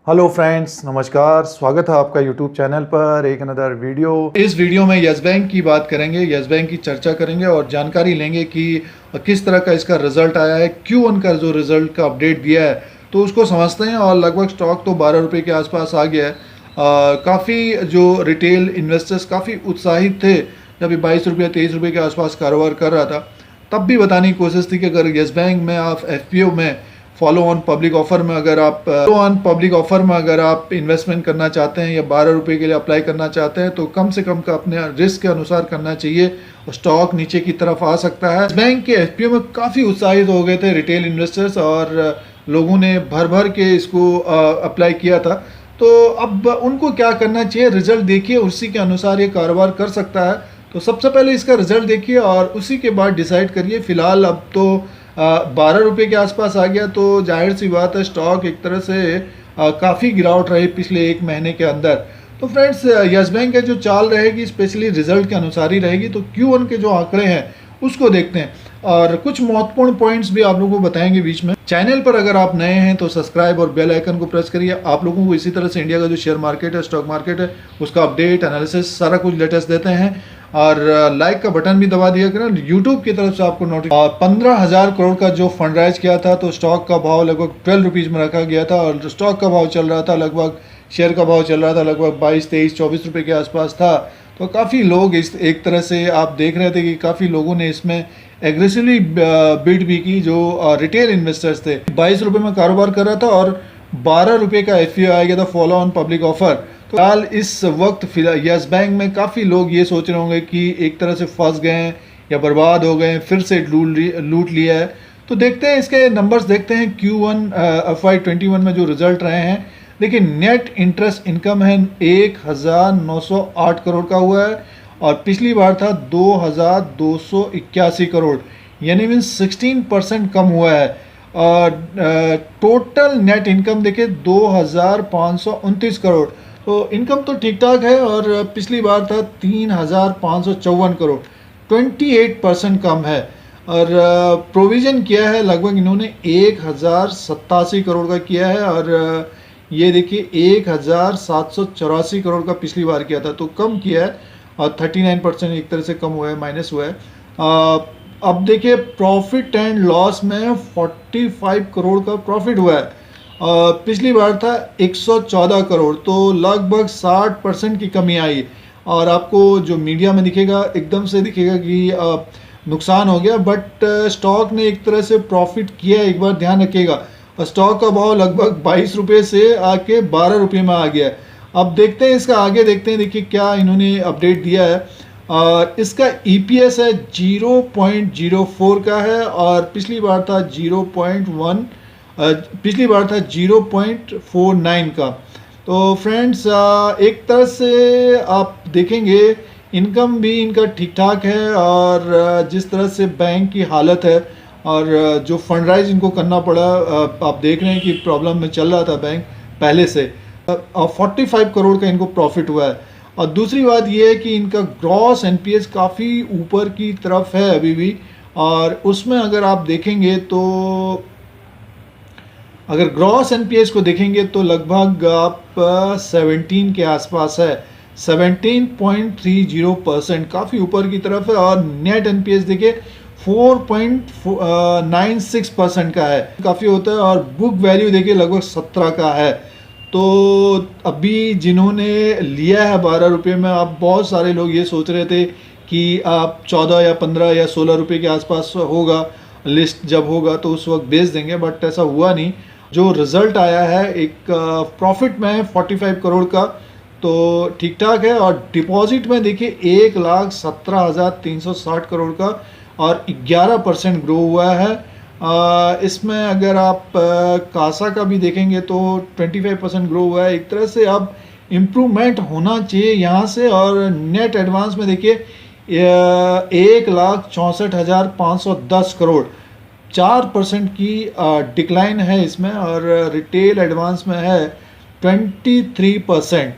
Hello friends, नमस्कार। स्वागत है आपका यूट्यूब चैनल पर एक अनदर वीडियो। इस वीडियो में यस बैंक की बात करेंगे, यस बैंक की चर्चा करेंगे और जानकारी लेंगे कि किस तरह का इसका रिजल्ट आया है, Q1 का जो रिजल्ट का अपडेट दिया है तो उसको समझते हैं। और लगभग स्टॉक तो 12 रुपये के आसपास आ गया है। काफ़ी जो रिटेल इन्वेस्टर्स काफ़ी उत्साहित थे जब 22 रुपये 23 रुपये के आसपास कारोबार कर रहा था, तब भी बताने की कोशिश थी कि अगर यस बैंक में आप FPO में फॉलो ऑन पब्लिक ऑफर में अगर आप इन्वेस्टमेंट करना चाहते हैं या 12 रुपये के लिए अप्लाई करना चाहते हैं तो कम से कम का अपने रिस्क के अनुसार करना चाहिए और स्टॉक नीचे की तरफ आ सकता है। बैंक के FPO में काफ़ी उत्साहित हो गए थे रिटेल इन्वेस्टर्स और लोगों ने भर भर के इसको अप्लाई किया था। तो अब उनको क्या करना चाहिए, रिजल्ट देखिए, उसी के अनुसार ये कारोबार कर सकता है। तो सबसे पहले इसका रिजल्ट देखिए और उसी के बाद डिसाइड करिए। फिलहाल अब तो 12 रुपये के आसपास आ गया तो जाहिर सी बात है स्टॉक एक तरह से काफ़ी गिरावट रही पिछले एक महीने के अंदर। तो फ्रेंड्स, यस बैंक का जो चाल रहेगी स्पेशली रिजल्ट के अनुसार ही रहेगी। तो Q1 के जो आंकड़े हैं उसको देखते हैं और कुछ महत्वपूर्ण पॉइंट्स भी आप लोगों को बताएंगे बीच में। चैनल पर अगर आप नए हैं तो सब्सक्राइब और बेल आइकन को प्रेस करिए। आप लोगों को इसी तरह से इंडिया का जो शेयर मार्केट है, स्टॉक मार्केट है, उसका अपडेट एनालिसिस सारा कुछ लेटेस्ट देते हैं। और लाइक का बटन भी दबा दिया करें। यूट्यूब की तरफ से आपको नोटिफिकेशन 15,000 करोड़ का जो फंड राइज किया था तो स्टॉक का भाव लगभग 12 रुपीज़ में रखा गया था और स्टॉक का भाव चल रहा था लगभग, शेयर का भाव चल रहा था लगभग 22, 23, 24 रुपये के आसपास था। तो काफ़ी लोग इस एक तरह से आप देख रहे थे कि काफ़ी लोगों ने इसमें एग्रेसिवली बिड भी की। जो रिटेल इन्वेस्टर्स थे 22 रुपये में कारोबार कर रहा था और 12 रुपये का FPO आ गया था फॉलो ऑन पब्लिक ऑफर। तो फिलहाल इस वक्त यस बैंक में काफ़ी लोग ये सोच रहे होंगे कि एक तरह से फंस गए हैं या बर्बाद हो गए हैं, फिर से लूट लिया है। तो देखते हैं इसके नंबर्स, देखते हैं Q1 FY21 में जो रिजल्ट रहे हैं। देखिए, नेट इंटरेस्ट इनकम है 1,908 करोड़ का हुआ है और पिछली बार था 2,281 करोड़, यानी मीन 16% कम हुआ है। और टोटल नेट इनकम देखिए 2,529 करोड़। तो इनकम तो ठीक ठाक है और पिछली बार था 3,554 करोड़, 28% कम है। और प्रोविज़न किया है लगभग इन्होंने 1,087 करोड़ का किया है और ये देखिए 1,784 करोड़ का पिछली बार किया था, तो कम किया है और 39% एक तरह से कम हुआ है, माइनस हुआ है। अब देखिए प्रॉफिट एंड लॉस में 45 करोड़ का प्रॉफिट हुआ है। पिछली बार था 114 करोड़, तो लगभग 60% की कमी आई। और आपको जो मीडिया में दिखेगा एकदम से दिखेगा कि नुकसान हो गया, बट स्टॉक ने एक तरह से प्रॉफिट किया। एक बार ध्यान रखिएगा, स्टॉक का भाव लगभग 22 रुपये से आके 12 रुपये में आ गया। अब देखते हैं इसका आगे, देखते हैं देखिए क्या इन्होंने अपडेट दिया है। इसका EPS है 0.04 का है और पिछली बार था 0.49 का। तो फ्रेंड्स, एक तरह से आप देखेंगे इनकम भी इनका ठीक ठाक है और जिस तरह से बैंक की हालत है और जो फंड राइज इनको करना पड़ा, आप देख रहे हैं कि प्रॉब्लम में चल रहा था बैंक पहले से। 45 करोड़ का इनको प्रॉफिट हुआ है। और दूसरी बात ये है कि इनका ग्रॉस NPS काफ़ी ऊपर की तरफ है अभी भी, और उसमें अगर आप देखेंगे तो अगर ग्रॉस NPS को देखेंगे तो लगभग आप 17 के आसपास है, 17.30%, काफ़ी ऊपर की तरफ है। और नेट NPS देखिए 4.96% का है, काफ़ी होता है। और बुक वैल्यू देखिए लगभग 17 का है। तो अभी जिन्होंने लिया है 12 रुपये में, आप बहुत सारे लोग ये सोच रहे थे कि आप 14 या 15 या 16 रुपये के आसपास होगा, लिस्ट जब होगा तो उस वक्त बेच देंगे, बट ऐसा हुआ नहीं। जो रिज़ल्ट आया है एक प्रॉफिट में 45 करोड़ का, तो ठीक ठाक है। और डिपॉजिट में देखिए 1,17,360 करोड़ का और 11% ग्रो हुआ है। इसमें अगर आप कासा का भी देखेंगे तो 25% ग्रो हुआ है। एक तरह से अब इम्प्रूवमेंट होना चाहिए यहाँ से। और नेट एडवांस में देखिए 1,64,510 करोड़, 4% की डिक्लाइन है इसमें। और रिटेल एडवांस में है 23%।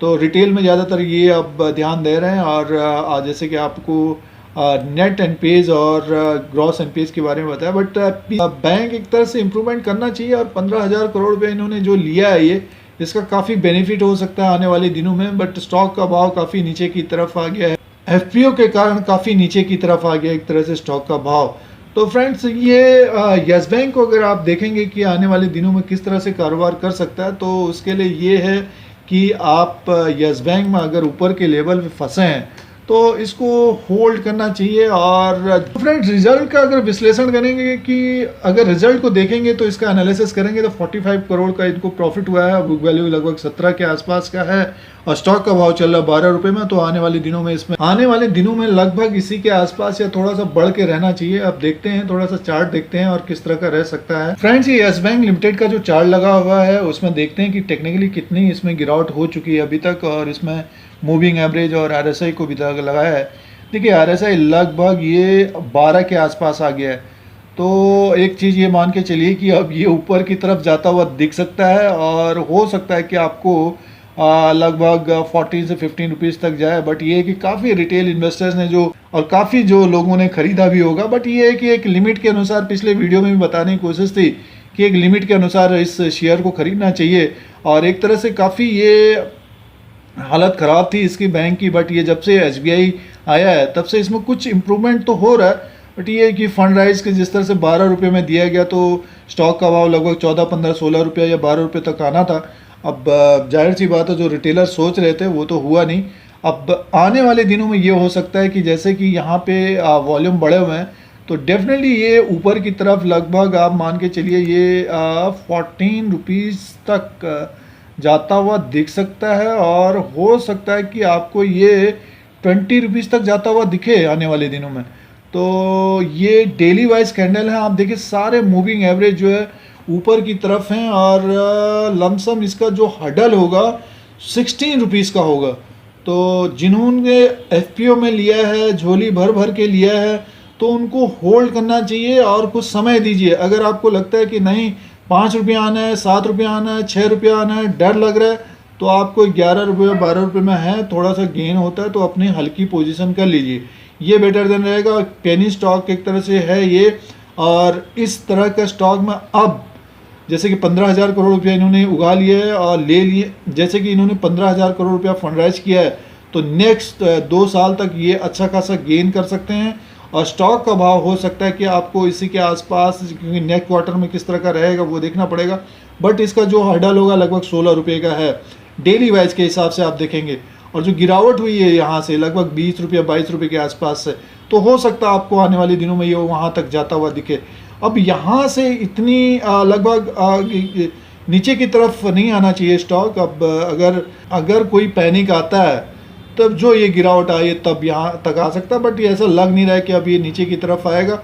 तो रिटेल में ज़्यादातर ये अब ध्यान दे रहे हैं। और जैसे कि आपको नेट NPS और ग्रॉस NPS के बारे में बताया, बट बैंक एक तरह से इम्प्रूवमेंट करना चाहिए। और 15,000 करोड़ रुपये इन्होंने जो लिया है, ये इसका काफ़ी बेनिफिट हो सकता है आने वाले दिनों में, बट स्टॉक का भाव काफ़ी नीचे की तरफ आ गया है। एफपीओ के कारण काफ़ी नीचे की तरफ आ गया एक तरह से स्टॉक का भाव। तो फ्रेंड्स, ये यस बैंक को अगर आप देखेंगे कि आने वाले दिनों में किस तरह से कारोबार कर सकता है, तो उसके लिए ये है कि आप यस बैंक में अगर ऊपर के लेवल पे फंसे हैं तो इसको होल्ड करना चाहिए। और फ्रेंड्स, रिजल्ट का अगर विश्लेषण करेंगे कि अगर रिजल्ट को देखेंगे तो इसका एनालिसिस करेंगे तो 45 करोड़ का इनको प्रॉफिट हुआ है, बुक वैल्यू लगभग 17 के आसपास का है और स्टॉक का भाव चल रहा है 12 रुपये में। तो आने वाले दिनों में लगभग इसी के आसपास या थोड़ा सा बढ़ के रहना चाहिए। अब देखते हैं, थोड़ा सा चार्ट देखते हैं और किस तरह का रह सकता है। फ्रेंड्स, ये यस बैंक लिमिटेड का जो चार्ट लगा हुआ है उसमें देखते हैं कि टेक्निकली कितनी इसमें गिरावट हो चुकी है अभी तक, और इसमें मूविंग एवरेज और आरएसआई को भी लगाया है। देखिए, आरएसआई लगभग ये 12 के आसपास आ गया है। तो एक चीज़ ये मान के चलिए कि अब ये ऊपर की तरफ जाता हुआ दिख सकता है और हो सकता है कि आपको लगभग 14 से 15 रुपीज़ तक जाए। बट ये है कि काफ़ी रिटेल इन्वेस्टर्स ने और काफ़ी जो लोगों ने खरीदा भी होगा, बट ये है कि एक लिमिट के अनुसार, पिछले वीडियो में भी बताने की कोशिश थी कि एक लिमिट के अनुसार इस शेयर को खरीदना चाहिए। और एक तरह से काफ़ी ये हालत ख़राब थी इसकी बैंक की, बट ये जब से एसबीआई आया है तब से इसमें कुछ इम्प्रूवमेंट तो हो रहा है। बट ये है कि फंड राइज के जिस तरह से 12 रुपये में दिया गया तो स्टॉक का भाव लगभग 14, 15, 16 रुपये या 12 रुपये तक आना था। अब जाहिर सी बात है, जो रिटेलर सोच रहे थे वो तो हुआ नहीं। अब आने वाले दिनों में ये हो सकता है कि जैसे कि यहाँ पे वॉल्यूम बढ़े हुए हैं तो डेफिनेटली ये ऊपर की तरफ लगभग आप मान के चलिए ये 14 रुपीज़ तक जाता हुआ दिख सकता है। और हो सकता है कि आपको ये 20 रुपीज़ तक जाता हुआ दिखे आने वाले दिनों में। तो ये डेली वाइज कैंडल है, आप देखिए सारे मूविंग एवरेज जो है ऊपर की तरफ हैं और लमसम इसका जो हडल होगा 16 रुपीज़ का होगा। तो जिन्होंने एफपीओ में लिया है, झोली भर भर के लिया है, तो उनको होल्ड करना चाहिए और कुछ समय दीजिए। अगर आपको लगता है कि नहीं 5 रुपये आना है, 7 रुपये आना है, 6 रुपये आना है, डर लग रहा है, तो आपको 11 रुपये 12 रुपये में है, थोड़ा सा गेन होता है तो अपनी हल्की पोजीशन कर लीजिए, ये बेटर देन रहेगा। पेनी स्टॉक एक तरह से है ये, और इस तरह का स्टॉक में अब जैसे कि 15,000 करोड़ रुपया इन्होंने उगा लिए है और ले लिए, जैसे कि इन्होंने 15,000 करोड़ रुपया फंड राइज किया है तो नेक्स्ट 2 साल तक ये अच्छा खासा गेन कर सकते हैं। और स्टॉक का भाव हो सकता है कि आपको इसी के आसपास, क्योंकि नेक्स्ट क्वार्टर में किस तरह का रहेगा वो देखना पड़ेगा, बट इसका जो हर्डल होगा लगभग 16 रुपये का है डेली वाइज के हिसाब से आप देखेंगे। और जो गिरावट हुई है यहाँ से लगभग 20 रुपये 22 रुपये के आसपास से, तो हो सकता है आपको आने वाले दिनों में ये वहाँ तक जाता हुआ दिखे। अब यहाँ से इतनी लगभग नीचे की तरफ नहीं आना चाहिए स्टॉक। अब अगर कोई पैनिक आता है तब जो ये गिरावट आई है तब यहाँ तक आ सकता है, बट ये ऐसा लग नहीं रहा है कि अब ये नीचे की तरफ आएगा।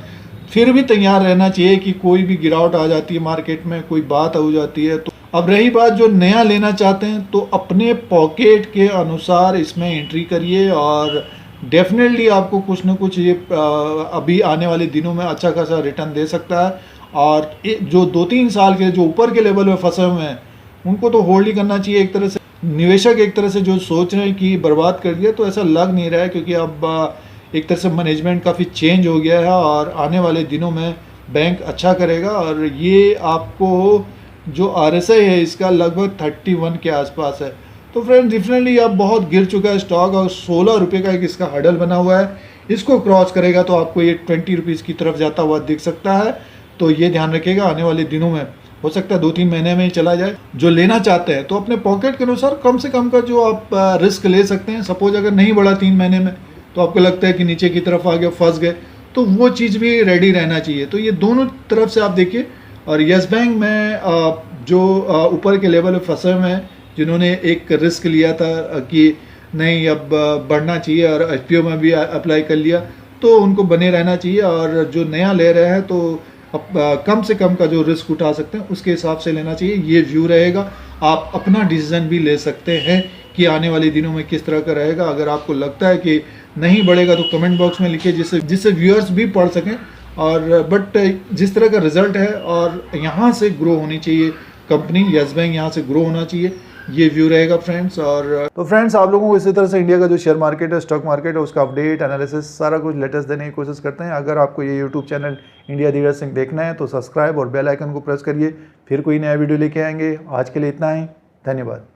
फिर भी तैयार रहना चाहिए कि कोई भी गिरावट आ जाती है मार्केट में, कोई बात हो जाती है तो। अब रही बात जो नया लेना चाहते हैं तो अपने पॉकेट के अनुसार इसमें एंट्री करिए और डेफिनेटली आपको कुछ ना कुछ ये अभी आने वाले दिनों में अच्छा खासा रिटर्न दे सकता है। और जो 2-3 साल के जो ऊपर के लेवल में फंसे हुए हैं उनको तो होल्ड ही करना चाहिए। एक तरह से निवेशक एक तरह से जो सोच रहे हैं कि बर्बाद कर दिया, तो ऐसा लग नहीं रहा है, क्योंकि अब एक तरह से मैनेजमेंट काफ़ी चेंज हो गया है और आने वाले दिनों में बैंक अच्छा करेगा। और ये आपको जो आरएसआई है इसका लगभग 31 के आसपास है। तो फ्रेंड, डेफिनेटली अब बहुत गिर चुका है स्टॉक और 16 रुपये का एक इसका हडल बना हुआ है, इसको क्रॉस करेगा तो आपको ये 20 रुपीज़ की तरफ जाता हुआ दिख सकता है। तो ये ध्यान रखिएगा, आने वाले दिनों में हो सकता है 2-3 महीने में ही चला जाए। जो लेना चाहते हैं तो अपने पॉकेट के अनुसार कम से कम का जो आप रिस्क ले सकते हैं। सपोज अगर नहीं बढ़ा 3 महीने में तो आपको लगता है कि नीचे की तरफ आ गया, फंस गए, तो वो चीज़ भी रेडी रहना चाहिए। तो ये दोनों तरफ से आप देखिए। और यस बैंक में जो ऊपर के लेवल में फंसे हुए हैं, जिन्होंने एक रिस्क लिया था कि नहीं अब बढ़ना चाहिए और एफपीओ में भी अप्लाई कर लिया, तो उनको बने रहना चाहिए। और जो नया ले रहे हैं तो कम से कम का जो रिस्क उठा सकते हैं उसके हिसाब से लेना चाहिए, ये व्यू रहेगा। आप अपना डिसीजन भी ले सकते हैं कि आने वाले दिनों में किस तरह का रहेगा। अगर आपको लगता है कि नहीं बढ़ेगा तो कमेंट बॉक्स में लिखिए, जिससे व्यूअर्स भी पढ़ सकें। और बट जिस तरह का रिजल्ट है और यहाँ से ग्रो होनी चाहिए कंपनी, यस बैंक यहाँ से ग्रो होना चाहिए, ये व्यू रहेगा फ्रेंड्स। और तो फ्रेंड्स, आप लोगों को इसी तरह से इंडिया का जो शेयर मार्केट है, स्टॉक मार्केट है, उसका अपडेट एनालिसिस सारा कुछ लेटेस्ट देने की कोशिश करते हैं। अगर आपको ये YouTube channel India Dheeraj Singh देखना है तो सब्सक्राइब और बेल आइकन को प्रेस करिए, फिर कोई नया वीडियो लेके आएंगे। आज के लिए इतना ही, धन्यवाद।